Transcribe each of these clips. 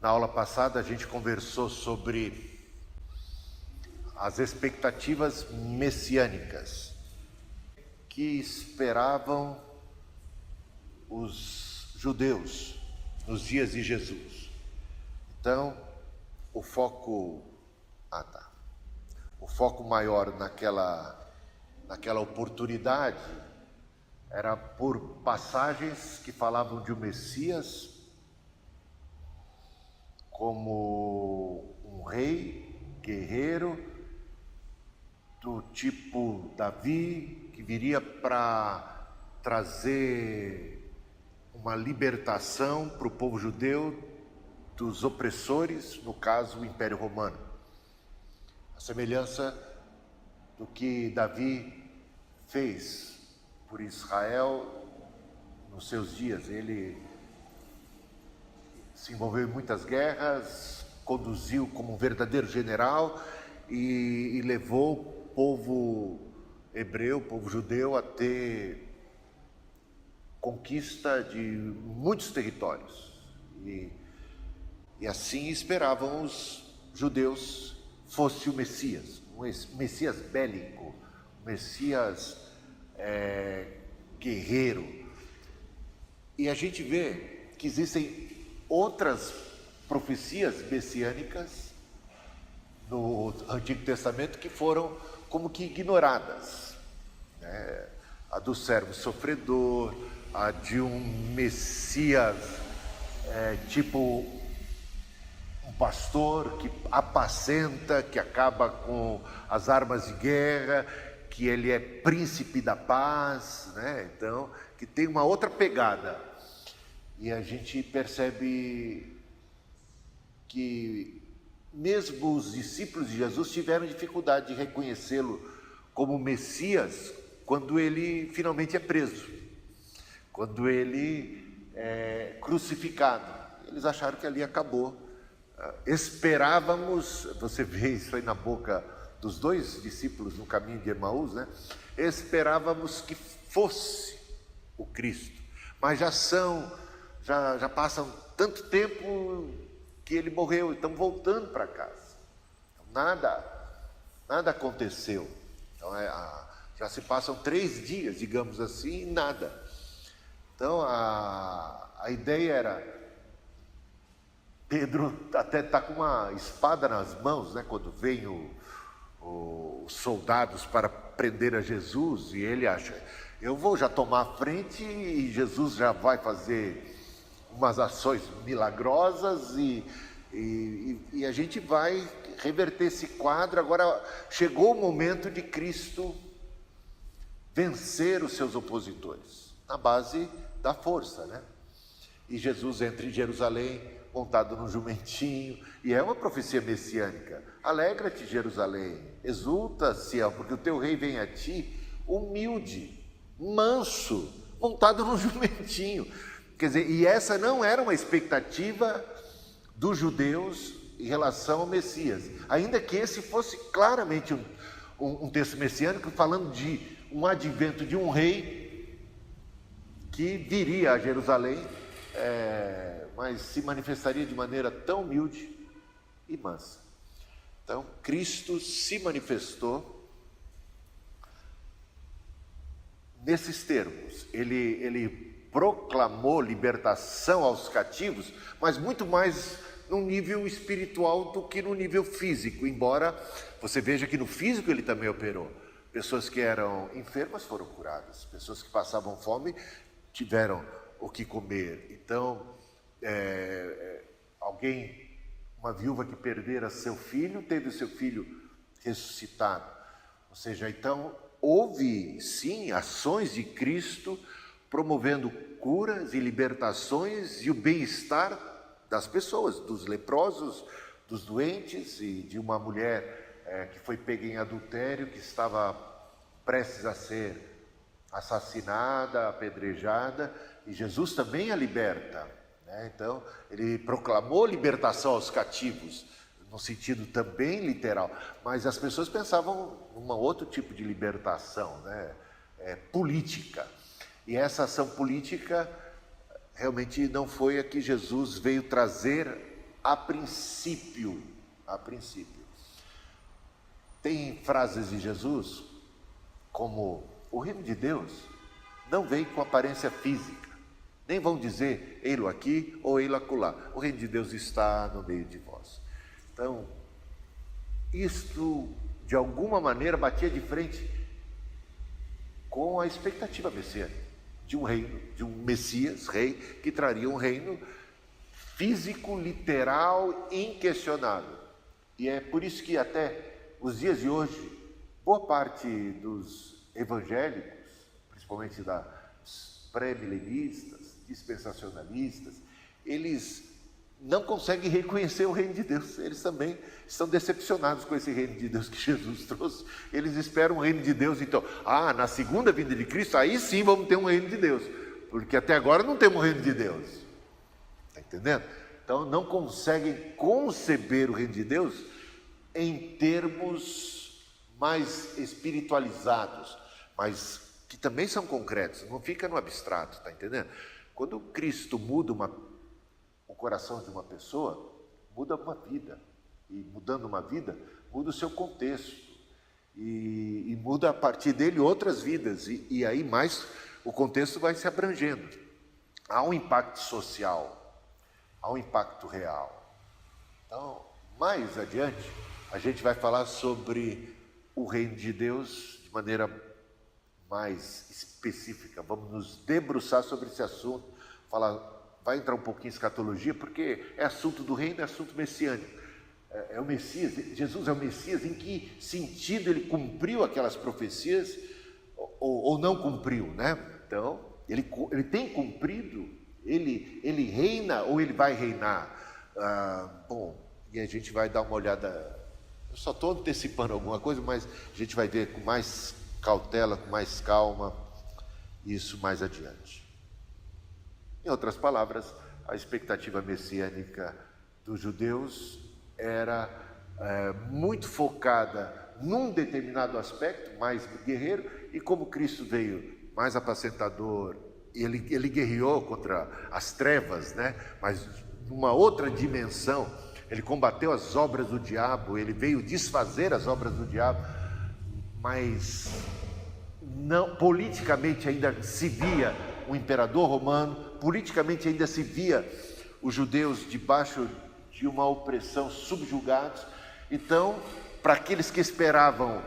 Na aula passada a gente conversou sobre as expectativas messiânicas que esperavam os judeus nos dias de Jesus. Então, o foco maior naquela oportunidade era por passagens que falavam de um Messias como um rei guerreiro do tipo Davi, que viria para trazer uma libertação para o povo judeu dos opressores, no caso o Império Romano. A semelhança do que Davi fez por Israel nos seus dias. Ele se envolveu em muitas guerras, conduziu como um verdadeiro general e levou o povo hebreu, o povo judeu, a ter conquista de muitos territórios. E assim esperavam os judeus fosse o Messias, um Messias bélico, um Messias guerreiro. E a gente vê que existem outras profecias messiânicas no Antigo Testamento que foram como que ignoradas, né? A do servo sofredor, a de um Messias tipo um pastor que apacenta, que acaba com as armas de guerra, que ele é príncipe da paz, né? Então, que tem uma outra pegada. E a gente percebe que mesmo os discípulos de Jesus tiveram dificuldade de reconhecê-lo como Messias quando ele finalmente é preso, quando ele é crucificado. Eles acharam que ali acabou. Esperávamos, você vê isso aí na boca dos dois discípulos no caminho de Emaús, né? Esperávamos que fosse o Cristo, mas já passam tanto tempo que ele morreu, e estamos voltando para casa. Nada aconteceu. Então, já se passam 3 dias, digamos assim, e nada. Então a ideia era, Pedro até está com uma espada nas mãos, né? Quando vem os soldados para prender a Jesus, e ele acha, eu vou já tomar a frente e Jesus já vai fazer umas ações milagrosas e a gente vai reverter esse quadro. Agora chegou o momento de Cristo vencer os seus opositores, na base da força, né? E Jesus entra em Jerusalém montado num jumentinho, e é uma profecia messiânica. Alegra-te, Jerusalém, exulta, Sião, porque o teu rei vem a ti, humilde, manso, montado num jumentinho. Quer dizer, e essa não era uma expectativa dos judeus em relação ao Messias, ainda que esse fosse claramente um texto messiânico falando de um advento de um rei que viria a Jerusalém, mas se manifestaria de maneira tão humilde e mansa. Então, Cristo se manifestou nesses termos. Ele proclamou libertação aos cativos, mas muito mais no nível espiritual do que no nível físico, embora você veja que no físico ele também operou. Pessoas que eram enfermas foram curadas, pessoas que passavam fome tiveram o que comer. Então, uma viúva que perdera seu filho, teve o seu filho ressuscitado. Ou seja, então, houve sim ações de Cristo promovendo curas e libertações e o bem-estar das pessoas, dos leprosos, dos doentes e de uma mulher que foi pega em adultério, que estava prestes a ser assassinada, apedrejada, e Jesus também a liberta, né? Então, ele proclamou libertação aos cativos, no sentido também literal, mas as pessoas pensavam em um outro tipo de libertação, né? Política. E essa ação política realmente não foi a que Jesus veio trazer a princípio. Tem frases de Jesus como: o reino de Deus não vem com aparência física, nem vão dizer ei-lo aqui ou ei-lo acolá. O reino de Deus está no meio de vós. Então, isto de alguma maneira batia de frente com a expectativa messiânica de um reino, de um Messias, rei, que traria um reino físico, literal, inquestionável. E é por isso que até os dias de hoje, boa parte dos evangélicos, principalmente das pré-milenistas, dispensacionalistas, eles não conseguem reconhecer o reino de Deus. Eles também estão decepcionados com esse reino de Deus que Jesus trouxe. Eles esperam o reino de Deus, então, na segunda vinda de Cristo, aí sim vamos ter um reino de Deus, porque até agora não temos o reino de Deus. Está entendendo? Então não conseguem conceber o reino de Deus em termos mais espiritualizados, mas que também são concretos, não fica no abstrato, está entendendo? Quando Cristo muda o coração de uma pessoa, muda uma vida, e mudando uma vida, muda o seu contexto, e muda a partir dele outras vidas, e aí mais o contexto vai se abrangendo. Há um impacto social, há um impacto real. Então, mais adiante, a gente vai falar sobre o reino de Deus de maneira mais específica. Vamos nos debruçar sobre esse assunto, vai entrar um pouquinho em escatologia, porque é assunto do reino, é assunto messiânico. É o Messias, Jesus é o Messias. Em que sentido ele cumpriu aquelas profecias ou não cumpriu, né? Então, ele tem cumprido, ele reina ou ele vai reinar? E a gente vai dar uma olhada. Eu só estou antecipando alguma coisa, mas a gente vai ver com mais cautela, com mais calma, isso mais adiante. Em outras palavras, a expectativa messiânica dos judeus era muito focada num determinado aspecto, mais guerreiro, e como Cristo veio mais apacentador, ele guerreou contra as trevas, né? Mas numa outra dimensão. Ele combateu as obras do diabo, ele veio desfazer as obras do diabo, mas não, politicamente ainda se via o imperador romano, politicamente ainda se via os judeus debaixo de uma opressão, subjugados. Então, para aqueles que esperavam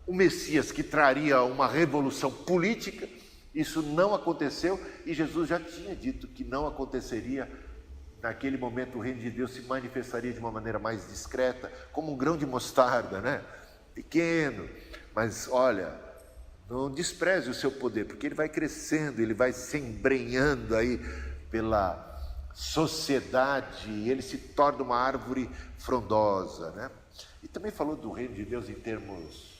o Messias que traria uma revolução política, isso não aconteceu, e Jesus já tinha dito que não aconteceria. Naquele momento o reino de Deus se manifestaria de uma maneira mais discreta, como um grão de mostarda, né? Pequeno, mas olha, não despreze o seu poder, porque ele vai crescendo, ele vai se embrenhando aí pela sociedade, e ele se torna uma árvore frondosa, né? E também falou do reino de Deus em termos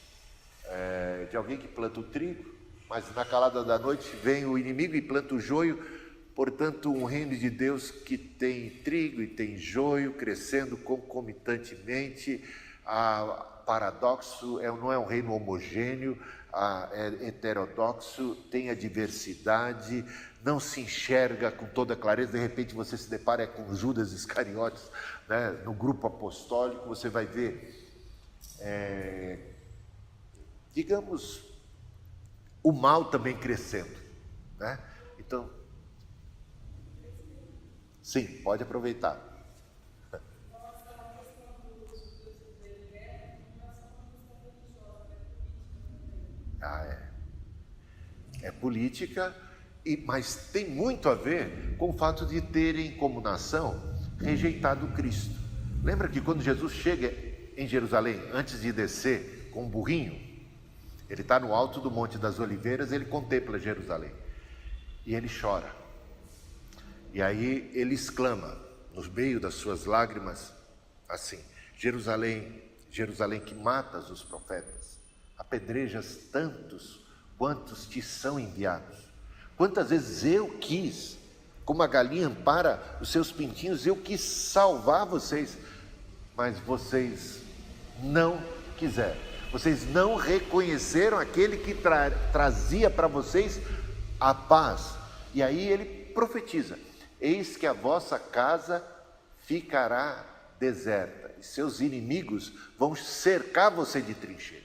de alguém que planta o trigo, mas na calada da noite vem o inimigo e planta o joio. Portanto, um reino de Deus que tem trigo e tem joio crescendo concomitantemente. Paradoxo, não é um reino homogêneo, é heterodoxo, tem a diversidade, não se enxerga com toda clareza. De repente você se depara com Judas Iscariotes, né, no grupo apostólico, você vai ver, digamos, o mal também crescendo, né? Então, sim, pode aproveitar. É política, mas tem muito a ver com o fato de terem, como nação, rejeitado Cristo. Lembra que quando Jesus chega em Jerusalém, antes de descer com um burrinho, ele está no alto do Monte das Oliveiras, ele contempla Jerusalém e ele chora. E aí ele exclama, no meio das suas lágrimas, assim: Jerusalém, Jerusalém, que matas os profetas, apedrejas tantos quantos te são enviados. Quantas vezes eu quis, como a galinha ampara os seus pintinhos, eu quis salvar vocês, mas vocês não quiseram. Vocês não reconheceram aquele que trazia para vocês a paz. E aí ele profetiza: eis que a vossa casa ficará deserta e seus inimigos vão cercar você de trincheiras.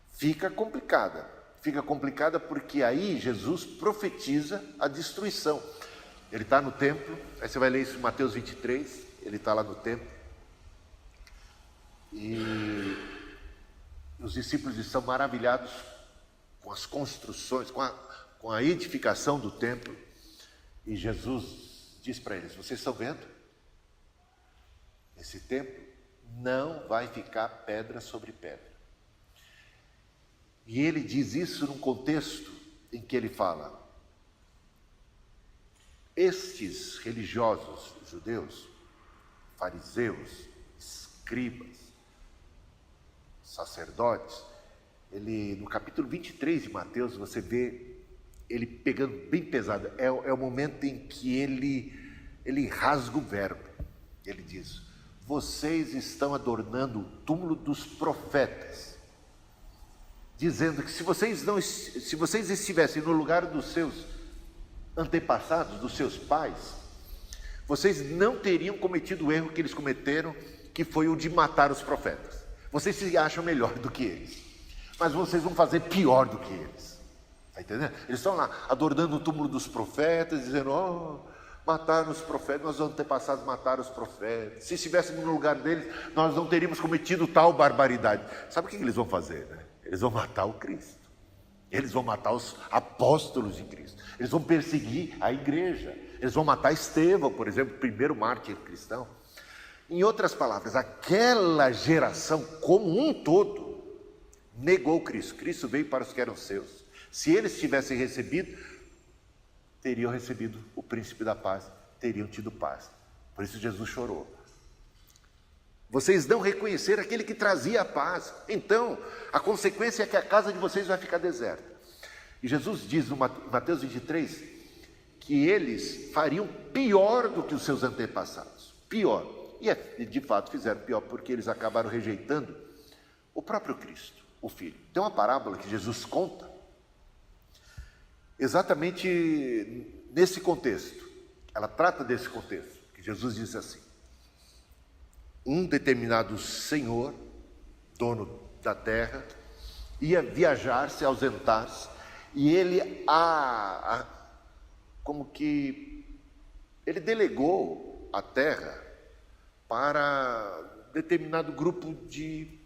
Fica complicada porque aí Jesus profetiza a destruição. Ele está no templo, aí você vai ler isso em Mateus 23, ele está lá no templo, e os discípulos estão maravilhados com as construções, com a edificação do templo, e Jesus diz para eles: vocês estão vendo? Esse templo não vai ficar pedra sobre pedra. E ele diz isso num contexto em que ele fala: estes religiosos judeus, fariseus, escribas, sacerdotes, no capítulo 23 de Mateus, você vê ele pegando bem pesado. É o momento em que ele rasga o verbo. Ele diz: vocês estão adornando o túmulo dos profetas, dizendo que se vocês estivessem no lugar dos seus antepassados, dos seus pais, vocês não teriam cometido o erro que eles cometeram, que foi o de matar os profetas. Vocês se acham melhor do que eles, mas vocês vão fazer pior do que eles. Está entendendo? Eles estão lá adorando o túmulo dos profetas, dizendo: mataram os profetas, nossos antepassados mataram os profetas. Se estivéssemos no lugar deles, nós não teríamos cometido tal barbaridade. Sabe o que eles vão fazer, né? Eles vão matar o Cristo. Eles vão matar os apóstolos de Cristo. Eles vão perseguir a igreja. Eles vão matar Estevão, por exemplo, o primeiro mártir cristão. Em outras palavras, aquela geração como um todo negou Cristo. Cristo veio para os que eram seus. Se eles tivessem recebido, teriam recebido o príncipe da paz, teriam tido paz. Por isso Jesus chorou. Vocês não reconheceram aquele que trazia a paz. Então, a consequência é que a casa de vocês vai ficar deserta. E Jesus diz no Mateus 23 que eles fariam pior do que os seus antepassados. Pior. E de fato fizeram pior, porque eles acabaram rejeitando o próprio Cristo, o Filho. Tem uma parábola que Jesus conta, exatamente nesse contexto. Ela trata desse contexto, que Jesus diz assim: um determinado senhor, dono da terra, ia viajar, se ausentar-se, e ele como que ele delegou a terra para determinado grupo de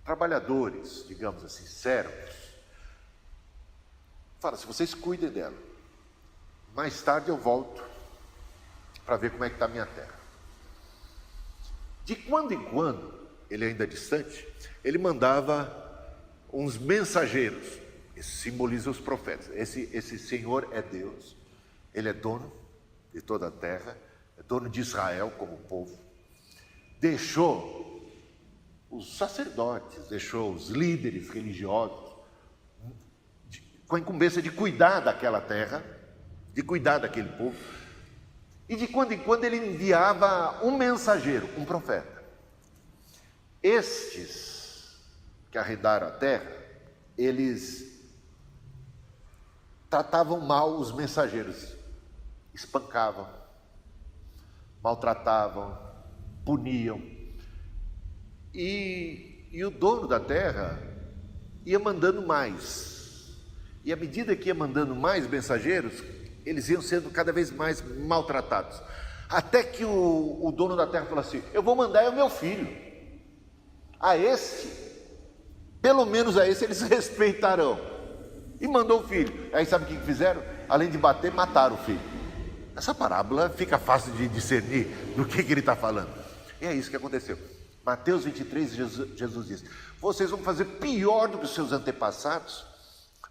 trabalhadores, digamos assim, servos. Fala: se vocês cuidem dela, mais tarde eu volto para ver como é que está a minha terra. De quando em quando, ele ainda distante, ele mandava uns mensageiros. Isso simboliza os profetas. Esse Senhor é Deus, ele é dono de toda a terra, é dono de Israel como povo. Deixou os sacerdotes, deixou os líderes religiosos com a incumbência de cuidar daquela terra, de cuidar daquele povo. E de quando em quando ele enviava um mensageiro, um profeta. Estes que arrendaram a terra, eles tratavam mal os mensageiros, espancavam, maltratavam, puniam. E o dono da terra ia mandando mais. E à medida que ia mandando mais mensageiros, eles iam sendo cada vez mais maltratados. Até que o dono da terra falou assim: eu vou mandar o meu filho. A esse, pelo menos a esse eles respeitarão. E mandou o filho. Aí sabe o que fizeram? Além de bater, mataram o filho. Essa parábola fica fácil de discernir do que ele está falando. E é isso que aconteceu. Mateus 23, Jesus diz: vocês vão fazer pior do que os seus antepassados.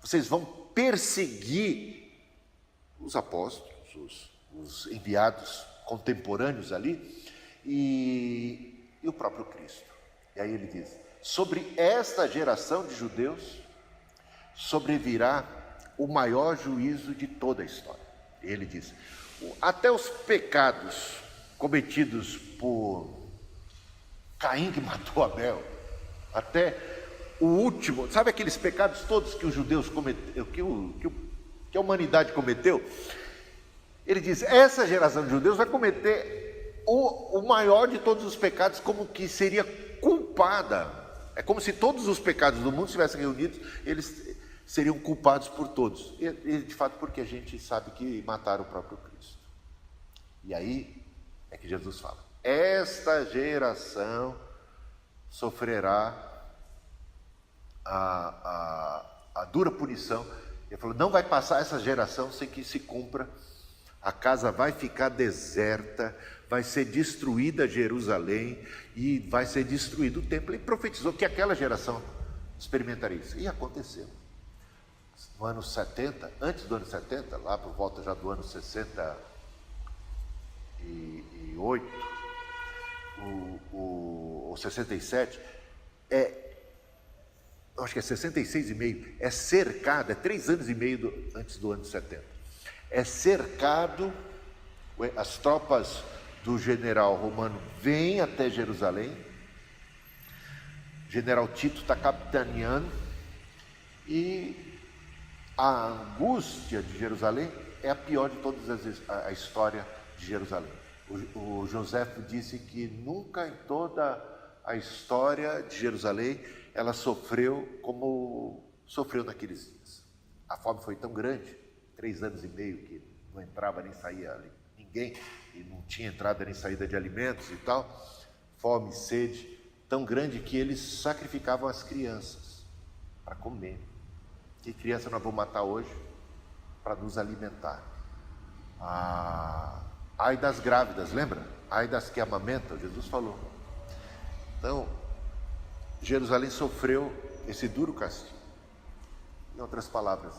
Vocês vão perseguir os apóstolos, os enviados contemporâneos ali, e o próprio Cristo. E aí ele diz: sobre esta geração de judeus sobrevirá o maior juízo de toda a história. E ele diz: até os pecados cometidos por Caim, que matou Abel, até o último, sabe aqueles pecados todos que os judeus cometeram, que a humanidade cometeu? Ele diz, essa geração de judeus vai cometer o maior de todos os pecados, como que seria culpada. É como se todos os pecados do mundo estivessem reunidos, eles seriam culpados por todos. E de fato, porque a gente sabe que mataram o próprio Cristo. E aí é que Jesus fala, esta geração sofrerá a dura punição. Ele falou, não vai passar essa geração sem que se cumpra. A casa vai ficar deserta, vai ser destruída Jerusalém e vai ser destruído o templo. Ele profetizou que aquela geração experimentaria isso. E aconteceu. No ano 70, antes do ano 70, lá por volta já do ano 68, ou 67, acho que é 66,5, é cercado, é 3 anos e meio antes do ano 70. É cercado, as tropas do general romano vêm até Jerusalém, o general Tito está capitaneando, e a angústia de Jerusalém é a pior de todas a história de Jerusalém. O Joséfo disse que nunca em toda a história de Jerusalém ela sofreu como sofreu naqueles dias. A fome foi tão grande, 3 anos e meio que não entrava nem saía ali ninguém, e não tinha entrada nem saída de alimentos e tal, fome, sede, tão grande que eles sacrificavam as crianças para comer. Que criança nós vamos matar hoje para nos alimentar? Ai das grávidas, lembra? Ai das que amamentam, Jesus falou. Então, Jerusalém sofreu esse duro castigo. Em outras palavras,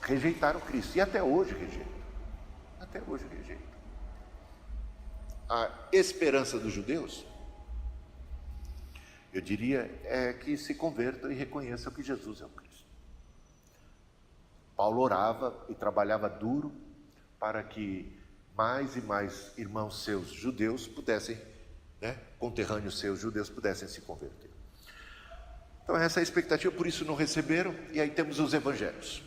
rejeitaram Cristo, e até hoje rejeitam. Até hoje rejeitam. A esperança dos judeus, eu diria, é que se convertam e reconheçam que Jesus é o Cristo. Paulo orava e trabalhava duro para que mais e mais irmãos seus judeus pudessem, conterrâneos seus judeus pudessem se converter. Então essa é a expectativa, por isso não receberam, e aí temos os evangelhos.